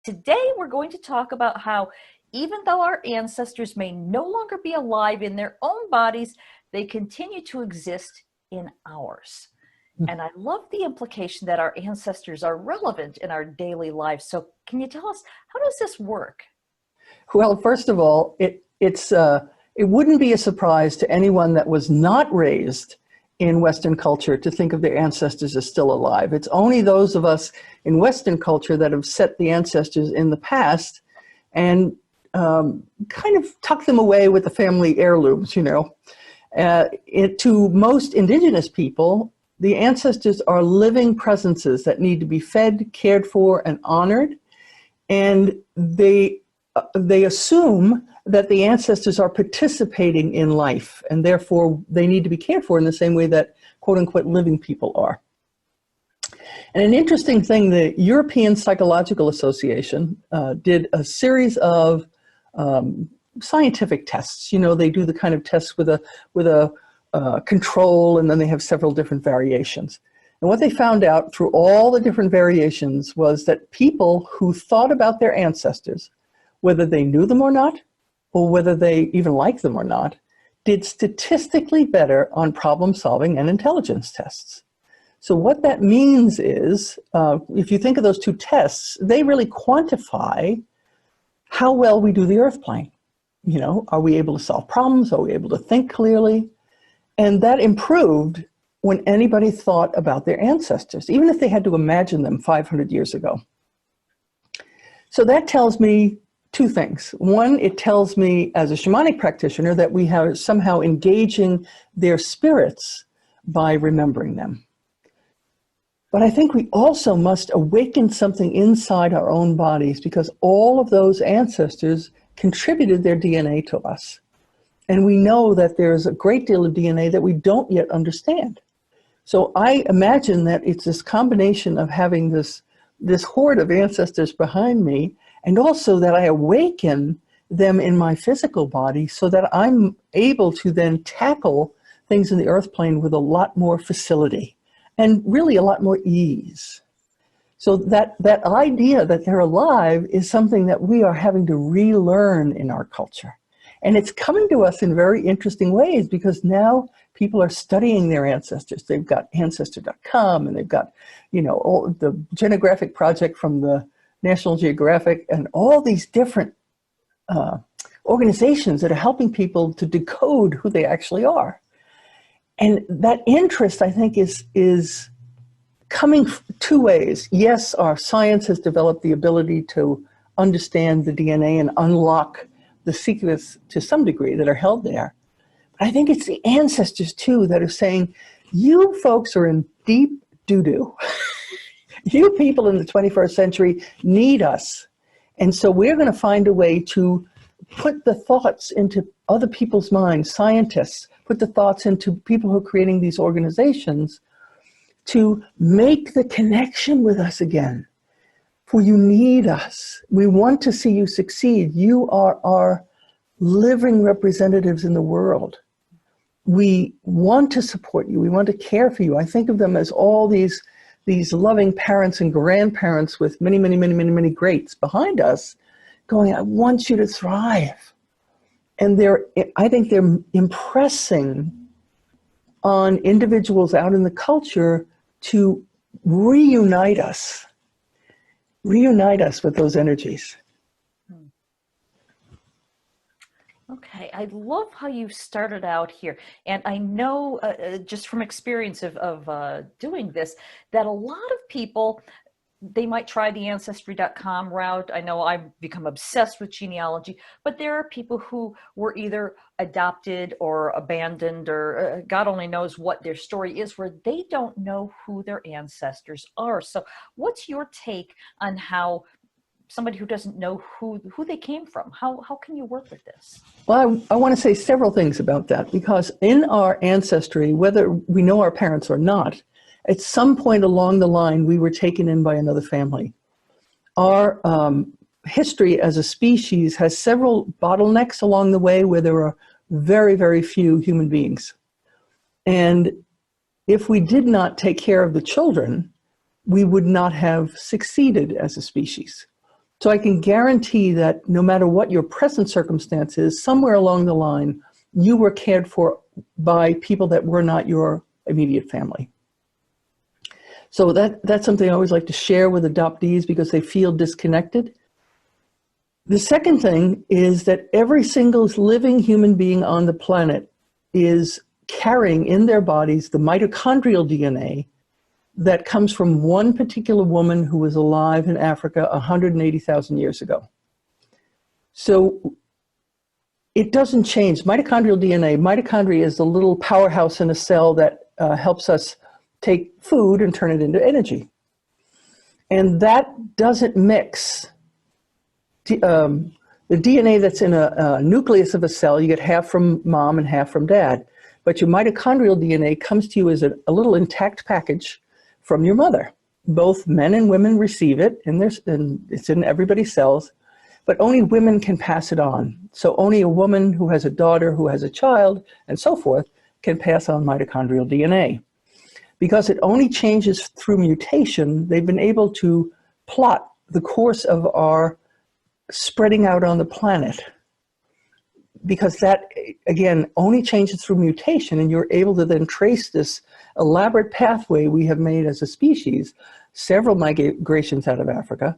Today, we're going to talk about how even though our ancestors may no longer be alive in their own bodies, they continue to exist in ours. And I love the implication that our ancestors are relevant in our daily lives. So can you tell us, how does this work? Well, first of all, it wouldn't be a surprise to anyone that was not raised in Western culture to think of their ancestors as still alive. It's only those of us in Western culture that have set the ancestors in the past and kind of tuck them away with the family heirlooms, you know. To most indigenous people, the ancestors are living presences that need to be fed, cared for, and honored. And they assume that the ancestors are participating in life, and therefore they need to be cared for in the same way that quote-unquote living people are. And an interesting thing, the European Psychological Association did a series of scientific tests. You know, they do the kind of tests with a control, and then they have several different variations. And what they found out through all the different variations was that people who thought about their ancestors, whether they knew them or not, or whether they even liked them or not, did statistically better on problem solving and intelligence tests. So what that means is, if you think of those two tests, they really quantify how well we do the earth plane. You know, are we able to solve problems? Are we able to think clearly? And that improved when anybody thought about their ancestors, even if they had to imagine them 500 years ago. So that tells me two things. One, it tells me as a shamanic practitioner that we have somehow engaging their spirits by remembering them. But I think we also must awaken something inside our own bodies, because all of those ancestors contributed their DNA to us. And we know that there's a great deal of DNA that we don't yet understand. So I imagine that it's this combination of having this horde of ancestors behind me, and also that I awaken them in my physical body so that I'm able to then tackle things in the earth plane with a lot more facility and really a lot more ease. So that idea that they're alive is something that we are having to relearn in our culture. And it's coming to us in very interesting ways, because now people are studying their ancestors. They've got ancestor.com, and they've got, you know, all the Genographic Project from the National Geographic, and all these different organizations that are helping people to decode who they actually are. And that interest, I think, is coming two ways. Yes, our science has developed the ability to understand the DNA and unlock the secrets to some degree that are held there. But I think it's the ancestors too that are saying, you folks are in deep doo-doo. You people in the 21st century need us. And so we're going to find a way to put the thoughts into other people's minds, scientists, put the thoughts into people who are creating these organizations to make the connection with us again. For you need us. We want to see you succeed. You are our living representatives in the world. We want to support you. We want to care for you. I think of them as all these loving parents and grandparents with many, many, many, many, many greats behind us going, I want you to thrive. And I think they're impressing on individuals out in the culture to reunite us with those energies. Okay, I love how you started out here. And I know just from experience of doing this, that a lot of people, they might try the ancestry.com route. I know I've become obsessed with genealogy, but there are people who were either adopted or abandoned, or God only knows what their story is, where they don't know who their ancestors are. So what's your take on how somebody who doesn't know who they came from, how can you work with this? Well, I want to say several things about that, because in our ancestry, whether we know our parents or not, at some point along the line, we were taken in by another family. Our history as a species has several bottlenecks along the way where there are very, very few human beings. And if we did not take care of the children, we would not have succeeded as a species. So I can guarantee that no matter what your present circumstance is, somewhere along the line, you were cared for by people that were not your immediate family. So that's something I always like to share with adoptees because they feel disconnected. The second thing is that every single living human being on the planet is carrying in their bodies the mitochondrial DNA that comes from one particular woman who was alive in Africa 180,000 years ago. So it doesn't change. Mitochondrial DNA, mitochondria is the little powerhouse in a cell that helps us take food and turn it into energy. And that doesn't mix. The DNA that's in a nucleus of a cell, you get half from mom and half from dad. But your mitochondrial DNA comes to you as a little intact package from your mother. Both men and women receive it, and it's in everybody's cells, but only women can pass it on. So only a woman who has a daughter, who has a child, and so forth, can pass on mitochondrial DNA. Because it only changes through mutation, they've been able to plot the course of our spreading out on the planet. Because that, again, only changes through mutation, and you're able to then trace this elaborate pathway we have made as a species, several migrations out of Africa.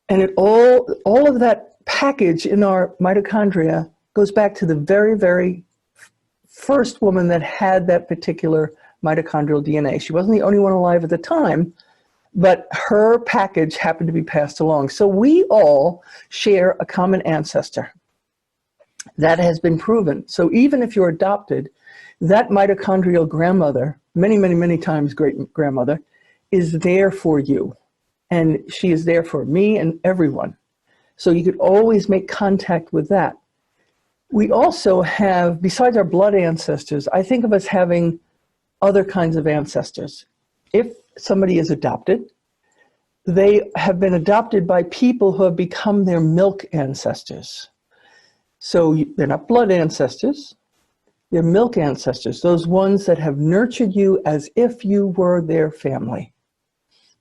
And all of that package in our mitochondria goes back to the very, very first woman that had that particular mitochondrial DNA. She wasn't the only one alive at the time, but her package happened to be passed along. So we all share a common ancestor. That has been proven. So even if you're adopted, that mitochondrial grandmother, many, many, many times great-grandmother, is there for you. And she is there for me and everyone. So you could always make contact with that. We also have, besides our blood ancestors, I think of us having other kinds of ancestors. If somebody is adopted, they have been adopted by people who have become their milk ancestors. So they're not blood ancestors, they're milk ancestors, those ones that have nurtured you as if you were their family.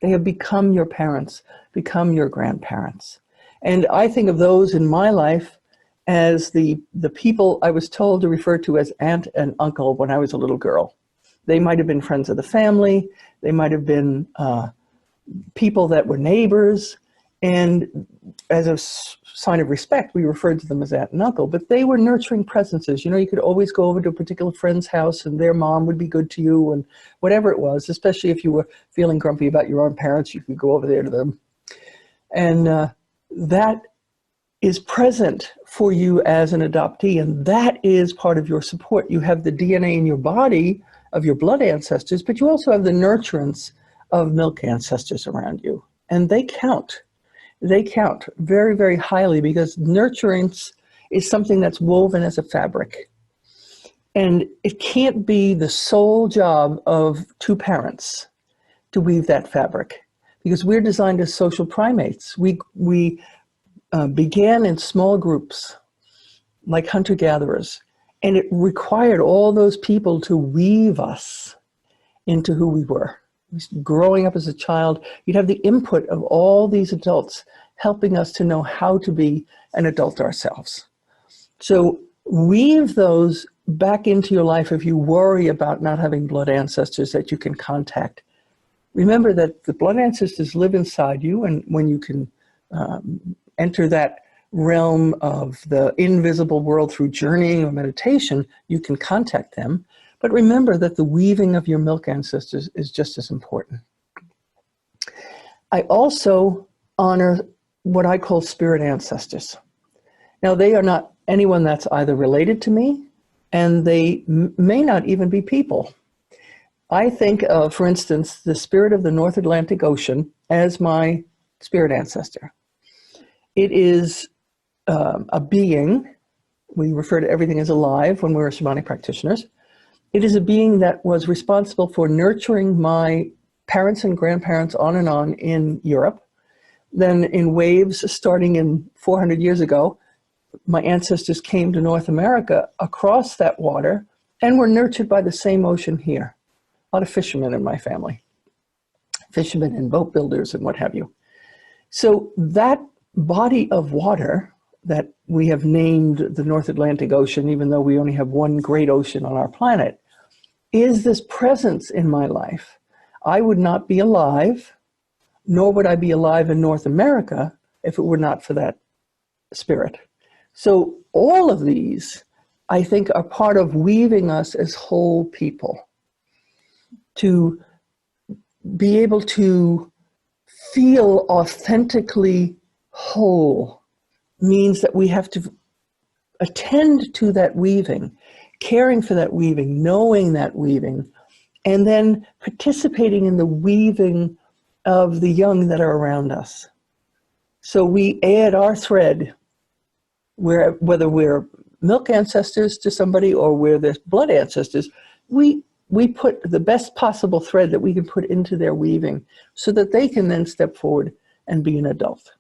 They have become your parents, become your grandparents. And I think of those in my life as the people I was told to refer to as aunt and uncle when I was a little girl. They might have been friends of the family, they might have been people that were neighbors, and as a sign of respect, we referred to them as aunt and uncle, but they were nurturing presences. You know, you could always go over to a particular friend's house and their mom would be good to you, and whatever it was, especially if you were feeling grumpy about your own parents, you could go over there to them. And that is present for you as an adoptee, and that is part of your support. You have the DNA in your body of your blood ancestors, but you also have the nurturance of milk ancestors around you, and they count. They count very, very highly because nurturance is something that's woven as a fabric. And it can't be the sole job of two parents to weave that fabric because we're designed as social primates. We began in small groups like hunter-gatherers, and it required all those people to weave us into who we were. Growing up as a child, you'd have the input of all these adults helping us to know how to be an adult ourselves. So weave those back into your life if you worry about not having blood ancestors that you can contact. Remember that the blood ancestors live inside you, and when you can enter that realm of the invisible world through journeying or meditation, you can contact them. But remember that the weaving of your milk ancestors is just as important. I also honor what I call spirit ancestors. Now, they are not anyone that's either related to me, and they may not even be people. I think of, for instance, the spirit of the North Atlantic Ocean as my spirit ancestor. It is a being. We refer to everything as alive when we're shamanic practitioners. It is a being that was responsible for nurturing my parents and grandparents on and on in Europe. Then in waves starting in 400 years ago, my ancestors came to North America across that water and were nurtured by the same ocean here. A lot of fishermen in my family, fishermen and boat builders and what have you. So that body of water that we have named the North Atlantic Ocean, even though we only have one great ocean on our planet, is this presence in my life. I would not be alive, nor would I be alive in North America if it were not for that spirit. So all of these, I think, are part of weaving us as whole people. To be able to feel authentically whole means that we have to attend to that weaving, caring for that weaving, knowing that weaving, and then participating in the weaving of the young that are around us. So we add our thread, whether we're milk ancestors to somebody or we're their blood ancestors, we put the best possible thread that we can put into their weaving so that they can then step forward and be an adult.